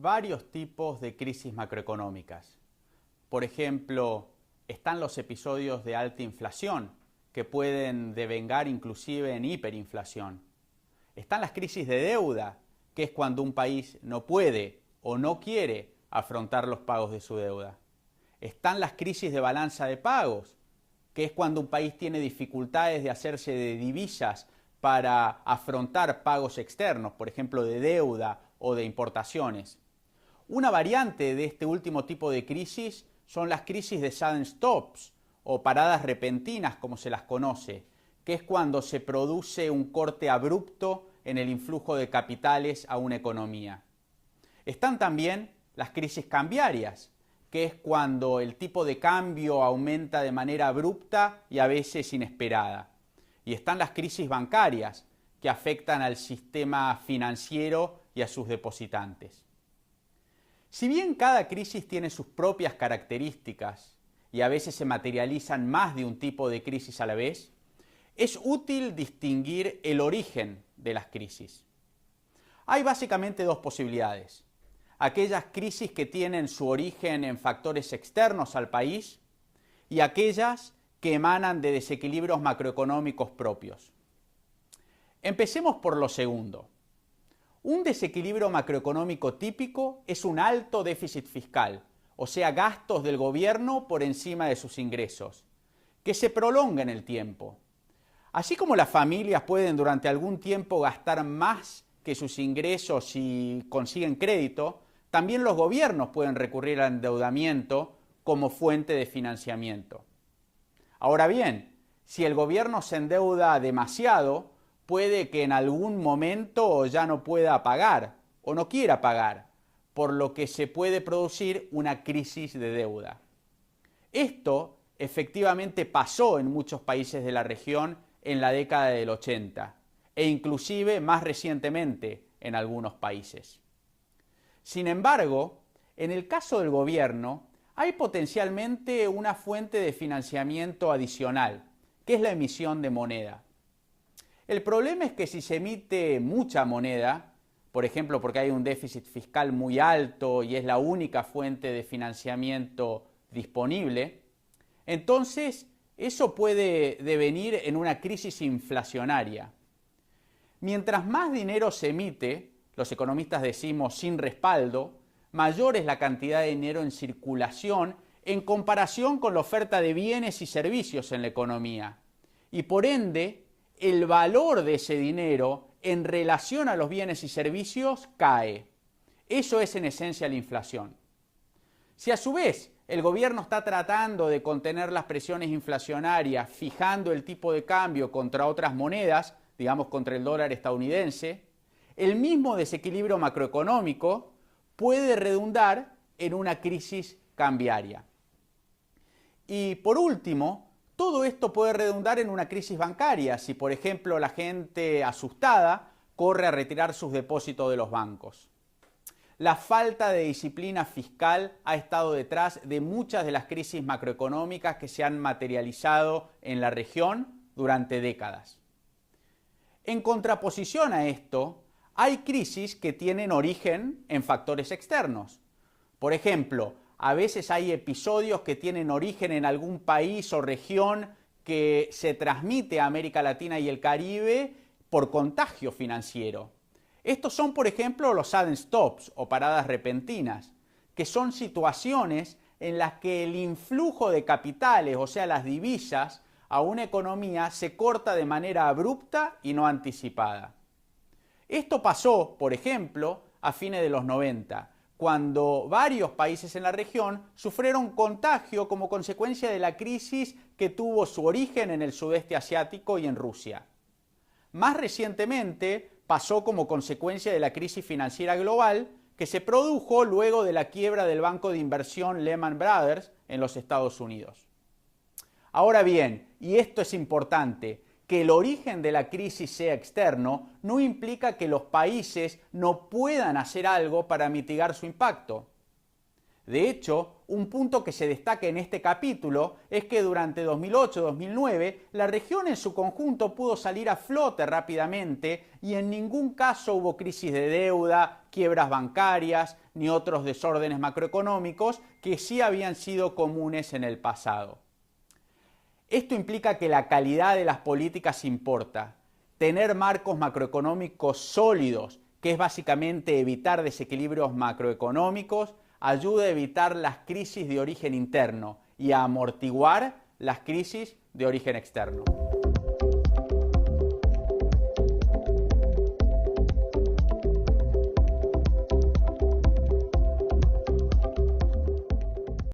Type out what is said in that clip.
varios tipos de crisis macroeconómicas. Por ejemplo, están los episodios de alta inflación, que pueden devengar inclusive en hiperinflación. Están las crisis de deuda, que es cuando un país no puede o no quiere afrontar los pagos de su deuda. Están las crisis de balanza de pagos, que es cuando un país tiene dificultades de hacerse de divisas para afrontar pagos externos, por ejemplo, de deuda o de importaciones. Una variante de este último tipo de crisis son las crisis de sudden stops o paradas repentinas, como se las conoce, que es cuando se produce un corte abrupto en el influjo de capitales a una economía. Están también las crisis cambiarias, que es cuando el tipo de cambio aumenta de manera abrupta y a veces inesperada. Y están las crisis bancarias, que afectan al sistema financiero y a sus depositantes. Si bien cada crisis tiene sus propias características y a veces se materializan más de un tipo de crisis a la vez, es útil distinguir el origen de las crisis. Hay básicamente dos posibilidades: aquellas crisis que tienen su origen en factores externos al país y aquellas que emanan de desequilibrios macroeconómicos propios. Empecemos por lo segundo. Un desequilibrio macroeconómico típico es un alto déficit fiscal, o sea, gastos del gobierno por encima de sus ingresos, que se prolonga en el tiempo. Así como las familias pueden durante algún tiempo gastar más que sus ingresos si consiguen crédito, también los gobiernos pueden recurrir al endeudamiento como fuente de financiamiento. Ahora bien, si el gobierno se endeuda demasiado, puede que en algún momento ya no pueda pagar o no quiera pagar, por lo que se puede producir una crisis de deuda. Esto efectivamente pasó en muchos países de la región en la década del 80 e inclusive más recientemente en algunos países. Sin embargo, en el caso del gobierno, hay potencialmente una fuente de financiamiento adicional, que es la emisión de moneda. El problema es que si se emite mucha moneda, por ejemplo porque hay un déficit fiscal muy alto y es la única fuente de financiamiento disponible, entonces eso puede devenir en una crisis inflacionaria. Mientras más dinero se emite, los economistas decimos sin respaldo, mayor es la cantidad de dinero en circulación en comparación con la oferta de bienes y servicios en la economía. Y por ende, el valor de ese dinero en relación a los bienes y servicios cae. Eso es en esencia la inflación. Si a su vez el gobierno está tratando de contener las presiones inflacionarias fijando el tipo de cambio contra otras monedas, digamos contra el dólar estadounidense, el mismo desequilibrio macroeconómico puede redundar en una crisis cambiaria. Y por último, todo esto puede redundar en una crisis bancaria si, por ejemplo, la gente asustada corre a retirar sus depósitos de los bancos. La falta de disciplina fiscal ha estado detrás de muchas de las crisis macroeconómicas que se han materializado en la región durante décadas. En contraposición a esto, hay crisis que tienen origen en factores externos. Por ejemplo, a veces hay episodios que tienen origen en algún país o región que se transmite a América Latina y el Caribe por contagio financiero. Estos son, por ejemplo, los sudden stops o paradas repentinas, que son situaciones en las que el influjo de capitales, o sea, las divisas, a una economía se corta de manera abrupta y no anticipada. Esto pasó, por ejemplo, a fines de los 90, cuando varios países en la región sufrieron contagio como consecuencia de la crisis que tuvo su origen en el sudeste asiático y en Rusia. Más recientemente pasó como consecuencia de la crisis financiera global que se produjo luego de la quiebra del banco de inversión Lehman Brothers en los Estados Unidos. Ahora bien, y esto es importante, que el origen de la crisis sea externo no implica que los países no puedan hacer algo para mitigar su impacto. De hecho, un punto que se destaca en este capítulo es que durante 2008-2009 la región en su conjunto pudo salir a flote rápidamente y en ningún caso hubo crisis de deuda, quiebras bancarias ni otros desórdenes macroeconómicos que sí habían sido comunes en el pasado. Esto implica que la calidad de las políticas importa. Tener marcos macroeconómicos sólidos, que es básicamente evitar desequilibrios macroeconómicos, ayuda a evitar las crisis de origen interno y a amortiguar las crisis de origen externo.